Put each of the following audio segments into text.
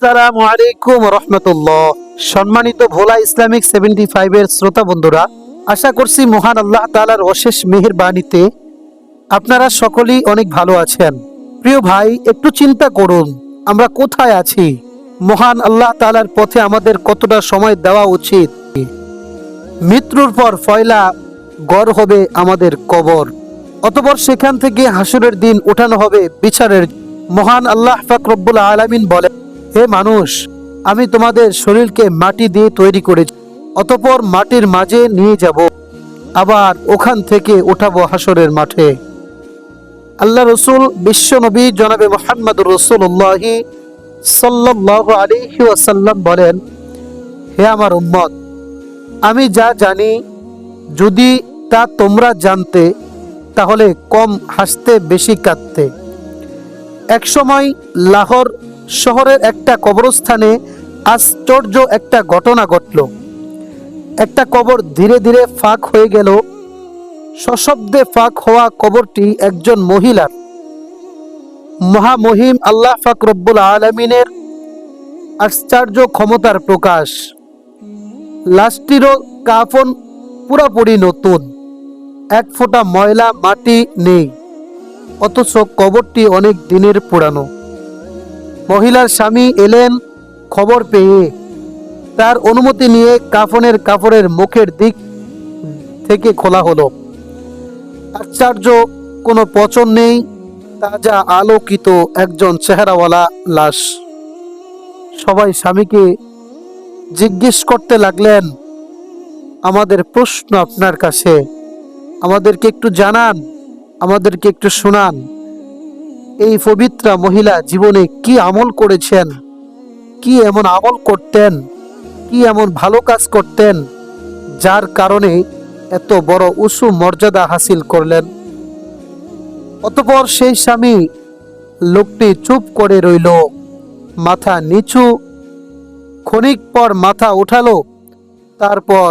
আসসালামু আলাইকুম রহমতুল্লাহ। সম্মানিত ভোলা ইসলামিক 75 এর শ্রোতা বন্ধুরা, আশা করছি মহান আল্লাহ তাআলার অশেষ মেহেরবানিতে আপনারা সকলেই অনেক ভালো আছেন। প্রিয় ভাই, একটু চিন্তা করুন, আমরা কোথায় আছি? মহান আল্লাহ তাআলার পথে আমাদের কতটা সময় দেওয়া উচিত? মৃত্যুর পর ফয়লা গড় হবে আমাদের কবর, অতঃপর সেখান থেকে হাসরের দিন উঠানো হবে বিচারের। মহান আল্লাহ পাক রব্বুল আলামিন বলেন, হে মানুষ, আমি তোমাদের শরীরকে মাটি দিয়ে তৈরি করেছি, অতঃপর মাটির মাঝে নিয়ে যাব, আবার ওখান থেকে উঠাবো হাসরের মাঠে। আল্লাহ রসুল বিশ্ব নবী জনাবে মুহাম্মদুর রাসূলুল্লাহ সাল্লাল্লাহু আলাইহি ওয়াসাল্লাম বলেন, হে আমার উম্মত, আমি যা জানি যদি তা তোমরা জানতে, তাহলে কম হাসতে বেশি কাঁদতে। একসময় লাহোর শহরের একটা কবরস্থানে আশ্চর্য একটা ঘটনা ঘটল। একটা কবর ধীরে ধীরে ফাঁক হয়ে গেল। সশব্দে ফাঁক হওয়া কবরটি একজন মহিলার। মহামহিম আল্লাহ পাক রব্বুল আলামিনের আশ্চর্য ক্ষমতার প্রকাশ। লাশটিরও কাফন পুরাপুরি নতুন, এক ফোঁটা ময়লা মাটি নেই, অথচ কবরটি অনেক দিনের পুরানো। মহিলার স্বামী এলেন খবর পেয়ে, তার অনুমতি নিয়ে কাফনের কাপড়ের মুখের দিক থেকে খোলা হলো। আশ্চর্য, কোনো পচন নেই, তাজা আলোকিত একজন চেহারাওয়ালা লাশ। সবাই স্বামীকে জিজ্ঞেস করতে লাগলেন, আমাদের প্রশ্ন আপনার কাছে, আমাদেরকে একটু জানান, আমাদেরকে একটু শোনান, এই পবিত্রা মহিলা জীবনে কি আমল করেছেন, কি এমন আমল করতেন, কি এমন ভালো কাজ করতেন যার কারণে এত বড় উঁচু মর্যাদা হাসিল করলেন। অতঃপর সেই স্বামী লোকটি চুপ করে রইল, মাথা নিচু। ক্ষণিক পর মাথা উঠালো, তারপর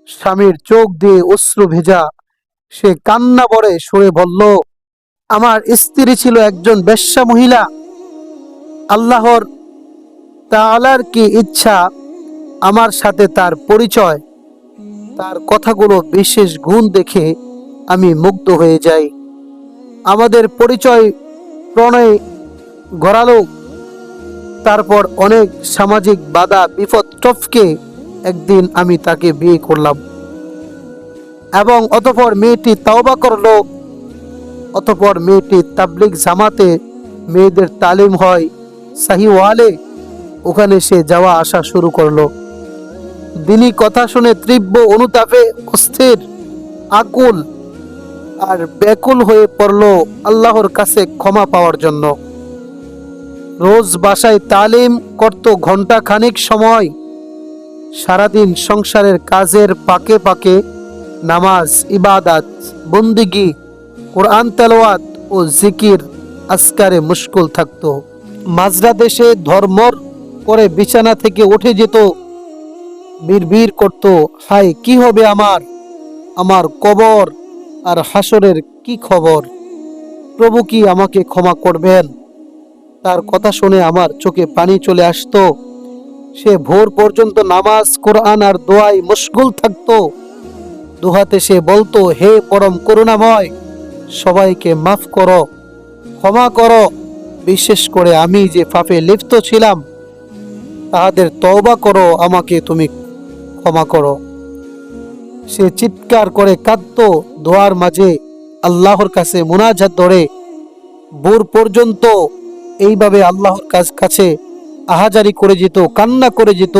স্বামীর চোখ দিয়ে অশ্রু ভেজা সে কান্না ভরে সুরে বলল, আমার স্ত্রী ছিল একজন বেশ্যা মহিলা। আল্লাহর তাআলার কি ইচ্ছা আমার সাথে তার পরিচয়। তার কথাগুলো বিশেষ গুণ দেখে আমি মুগ্ধ হয়ে যাই। আমাদের পরিচয় প্রণয় গড়ালো। তারপর অনেক সামাজিক বাধা বিপদ টপকে একদিন আমি তাকে বিয়ে করলাম, এবং অতঃপর মেয়েটি তাওবা করলো। অতঃপর মেয়েটি তাবলিগ জামাতে মেয়েদের তালিম হয় সাহিওয়ালে, ওখানে সে যাওয়া আসা শুরু করলো। দিনই কথা শুনে তীব্র অনুতাপে অস্থির, আকুল আর ব্যাকুল হয়ে পড়ল আল্লাহর কাছে ক্ষমা পাওয়ার জন্য। রোজ বাসায় তালিম করত ঘন্টা খানিক সময়। সারাদিন সংসারের কাজের পাকে পাকে নামাজ, ইবাদত, বন্দিগি, কোরআন তেলাওয়াত ও জিকির আজকারে মুশকুল থাকত। মাঝরা দেশে ধর্মর করে বিছানা থেকে উঠে যেত, বিড়বিড় করত, হায় কি হবে আমার, আমার কবর আর হাসরের কি খবর, প্রভু কি আমাকে ক্ষমা করবেন? তার কথা শুনে আমার চোখে পানি চলে আসতো। সে ভোর পর্যন্ত নামাজ, কোরআন আর দোয়ায় মশগুল থাকতো। দুহাতে সে বলতো, হে পরম করুণাময়, সবাইকে মাফ করো, ক্ষমা করো, বিশেষ করে আমি যে পাপে লিপ্ত ছিলাম তাহাদের তওবা করো, আমাকে তুমি ক্ষমা করো। সে চিৎকার করে কাঁদতো দোয়ার মাঝে, আল্লাহর কাছে মুনাজাত ধরে। ভোর পর্যন্ত এইভাবে আল্লাহর কাছে আহাজারি করে যেত, কান্না করে যেত।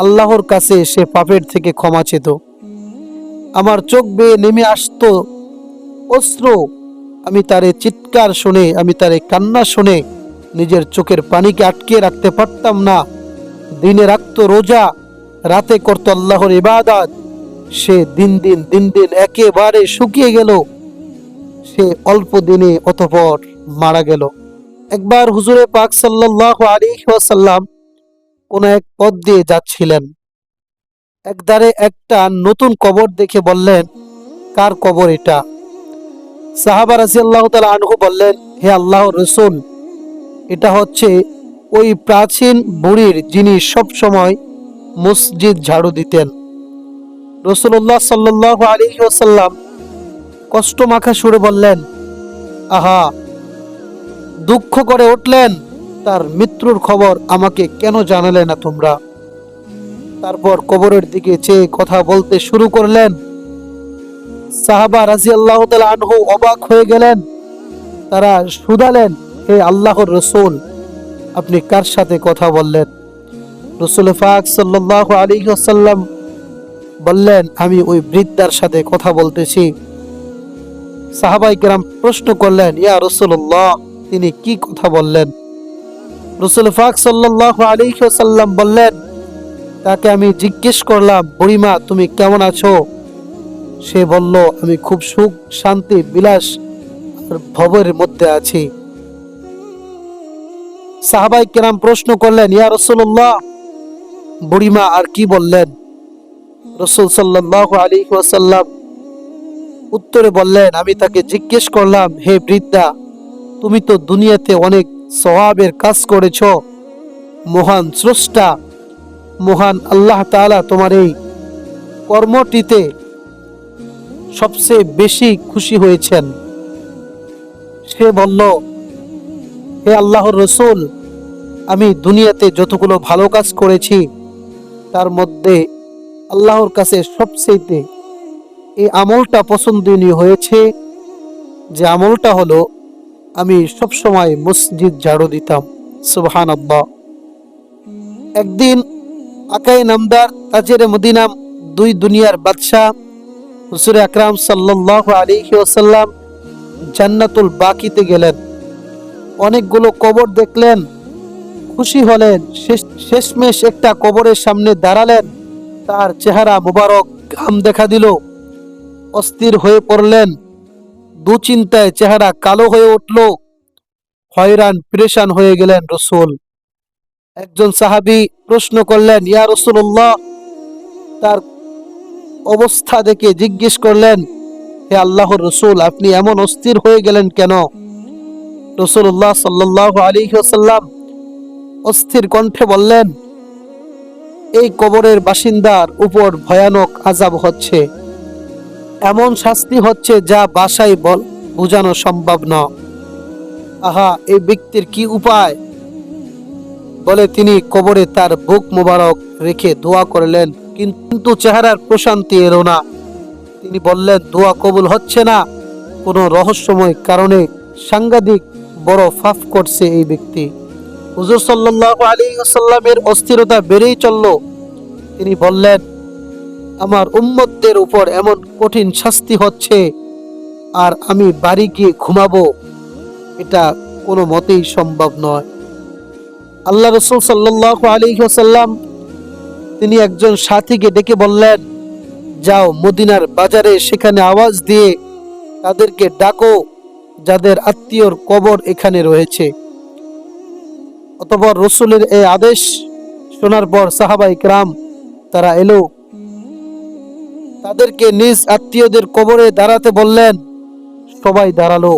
আল্লাহর কাছে সে পাপের থেকে ক্ষমা চেত। আমার চোখ বেয়ে নেমে আসতো অশ্রু। আমি তারে চিৎকার শুনে, আমি তারে কান্না শুনে নিজের চোখের পানিকে আটকে রাখতে পারতাম না। দিনে রাখতো রোজা, রাতে করত আল্লাহর ইবাদত। সে দিন দিন একেবারে শুকিয়ে গেল। সে অল্প দিনে অতঃপর মারা গেল। একবার হুজুরে পাক সাল্লাল্লাহু আলাইহি ওয়াসাল্লাম কোন এক পথ দিয়ে যাচ্ছিলেন। একধারে একটা নতুন কবর দেখে বললেন, কার কবর এটা? সাহাবা রাদিয়াল্লাহু তাআলা আনহু বললেন, হে আল্লাহর রাসূল, এটা হচ্ছে ওই প্রাচীন বুড়ির, যিনি সব সময় মসজিদ ঝাড়ু দিতেন। রাসূলুল্লাহ সাল্লাল্লাহু আলাইহি ওয়াসাল্লাম কষ্ট মাখা সুরে বললেন, আহা, দুঃখ করে উঠলেন, তার মৃত্যুর খবর আমাকে কেন জানালে না তোমরা? তারপর কবরের দিকে চেয়ে কথা বলতে শুরু করলেন। সাহাবা রাদিয়াল্লাহু তাআলা আনহু অবাক হয়ে গেলেন। তারা শুধালেন, হে আল্লাহর রাসূল, আপনি কার সাথে কথা বললেন? রাসূল পাক সাল্লাল্লাহু আলাইহি ওয়াসাল্লাম বললেন, আমি ওই বৃদ্ধার সাথে কথা বলতেছি। সাহাবায়ে কেরাম প্রশ্ন করলেন, ইয়া রাসূলুল্লাহ, তিনি কি কথা বললেন? রাসূল পাক সাল্লাল্লাহু আলাইহি ওয়াসাল্লাম বললেন, তাকে আমি জিজ্ঞেস করলাম, বুড়িমা তুমি কেমন আছো? সে বলল, আমি খুব সুখ শান্তি বিলাস আর ভবের মধ্যে আছি। সাহাবায়ে কেরাম প্রশ্ন করলেন, ইয়া রাসূলুল্লাহ, বুড়িমা আর কি বললেন? রাসূল সাল্লাল্লাহু আলাইহি ওয়াসাল্লাম উত্তরে বললেন, আমি তাকে জিজ্ঞেস করলাম, হে বৃদ্ধা, তুমি তো দুনিয়াতে অনেক সওয়াবের কাজ করেছো, মহান স্রষ্টা মহান আল্লাহ তাআলা তোমার এই কর্মটিতে সবচেয়ে বেশি খুশি হয়েছেন। সে বলল, হে আল্লাহর রাসূল, আমি দুনিয়াতে যতগুলো ভালো কাজ করেছি তার মধ্যে আল্লাহর কাছে সবচেয়ে এই আমলটা পছন্দনীয় হয়েছে, যে আমলটা হলো আমি সবসময় মসজিদ ঝাড়ু দিতাম। সুবহানাল্লাহ। একদিন আকাই নামদার তাজের মদিনা দুই দুনিয়ার বাদশাহ হুজুর আকরাম সাল্লাল্লাহু আলাইহি ওয়াসাল্লাম জান্নাতুল বাকিতে গেলেন। অনেকগুলো কবর দেখলেন, খুশি হলেন। শেষমেশ একটা কবরের সামনে দাঁড়ালেন। তার চেহারা মুবারক ঘাম দেখা দিল। অস্থির হয়ে পড়লেন। দুশ্চিন্তায় চেহারা কালো হয়ে উঠল। হয়রান পেরেশান হয়ে গেলেন রাসূল। একজন সাহাবী প্রশ্ন করলেন, ইয়া রাসূলুল্লাহ, তার অবস্থা দেখে জিজ্ঞেস করলেন, হে আল্লাহর রাসূল, আপনি এমন অস্থির হয়ে গেলেন কেন? রাসূলুল্লাহ সাল্লাল্লাহু আলাইহি ওয়াসাল্লাম অস্থির কণ্ঠে বললেন, এই কবরের বাসিন্দার উপর ভয়ানক আযাব হচ্ছে, এমন শাস্তি হচ্ছে যা ভাষায় বোঝানো সম্ভব না। আহা, এই ব্যক্তির কি উপায়? বলে তিনি কবরে তার বুক মোবারক রেখে দোয়া করলেন, কিন্তু চেহারার প্রশান্তি এলো না। তিনি বললেন, দোয়া কবুল হচ্ছে না, কোনো রহস্যময় কারণে সাংঘাতিক বড় পাপ করছে এই ব্যক্তি। হুজুর সাল্লাল্লাহু আলাইহি ওয়াসাল্লামের অস্থিরতা বেড়েই চলল। তিনি বললেন, আমার উম্মতদের উপর এমন কঠিন শাস্তি হচ্ছে আর আমি বাড়ি গিয়ে ঘুমাবো, এটা কোনো মতেই সম্ভব নয়। আল্লাহ রাসূল সাল্লাল্লাহু আলাইহি ওয়াসাল্লাম তিনি একজন সাথীকে ডেকে বললেন, যাও মদিনার বাজারে, সেখানে আওয়াজ দিয়ে তাদেরকে ডাকো যাদের আত্মীয়র কবর এখানে রয়েছে। অতঃপর রাসূলের এই আদেশ শোনার পর সাহাবায়ে কেরাম তারা এলো, তাদেরকে নিজ আত্মীয়দের কবরে দাঁড়াতে বললেন। সবাই দাঁড়ালো,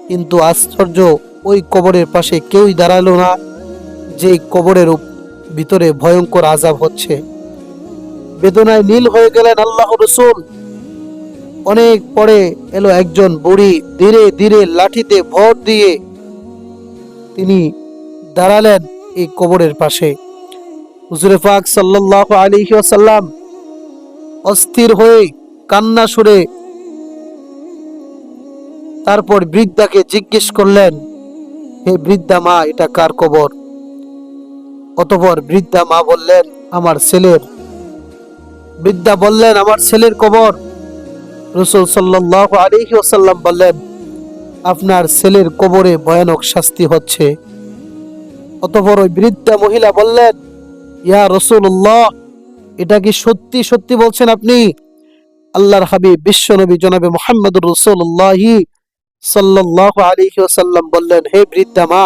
কিন্তু আশ্চর্য, ওই কবরের পাশে কেউই দাঁড়ালো না যে কবরের ভিতরে ভয়ঙ্কর আযাব হচ্ছে। বেদনায় নীল হয়ে গেলেন আল্লাহর রাসূল। অনেক পরে এলো একজন বুড়ি, ধীরে ধীরে লাঠিতে ভর দিয়ে তিনি দাঁড়ালেন এই কবরের পাশে। হুজুর পাক সাল্লাল্লাহু আলাইহি ওয়াসাল্লাম অস্থির হয়ে কান্না সুরে তারপর বৃদ্ধাকে জিজ্ঞেস করলেন, হে বৃদ্ধা মা, এটা কার কবর? অতঃপর বৃদ্ধা মা বললেন, আমার ছেলের। বৃদ্ধা বললেন, আমার ছেলের কবর? রাসূল সাল্লাল্লাহু আলাইহি ওয়াসাল্লাম বললেন, আপনার ছেলের কবরে ভয়ানক শাস্তি হচ্ছে। অতঃপর ওই বৃদ্ধা মহিলা বললেন, ইয়া রাসূলুল্লাহ, এটা কি সত্যি সত্যি বলছেন আপনি? আল্লাহর হাবিব বিশ্বনবী জনাবে মুহাম্মদুর রাসূলুল্লাহ সাল্লাল্লাহু আলাইহি ওয়াসাল্লাম বললেন, হে বৃদ্ধা মা,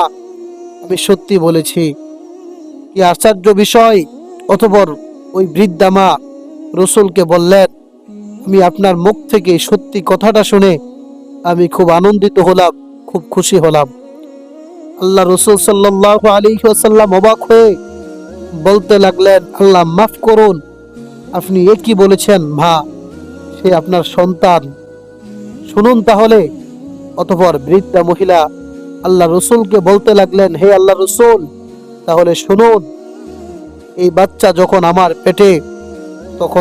আমি সত্যি বলেছি। কি আশ্চর্য বিষয়! অতঃপর ওই বৃদ্ধা মা রাসূলকে বললেন, আমি আপনার মুখ থেকে সত্যি কথাটা শুনে আমি খুব আনন্দিত হলাম, খুব খুশি হলাম। আল্লাহ রসুল সাল্লাল্লাহু আলাইহি ওয়াসাল্লাম অবাক হয়ে বলতে লাগলেন, আল্লাহ মাফ করুন, আপনি এ কি বলেছেন মা, সে আপনার সন্তান। শুনুন তাহলে। অতঃপর বৃদ্ধা মহিলা আল্লাহ রসুলকে বলতে লাগলেন, হে আল্লাহ রসুল, তাহলে শুনুন, এই বাচ্চা যখন আমার পেটে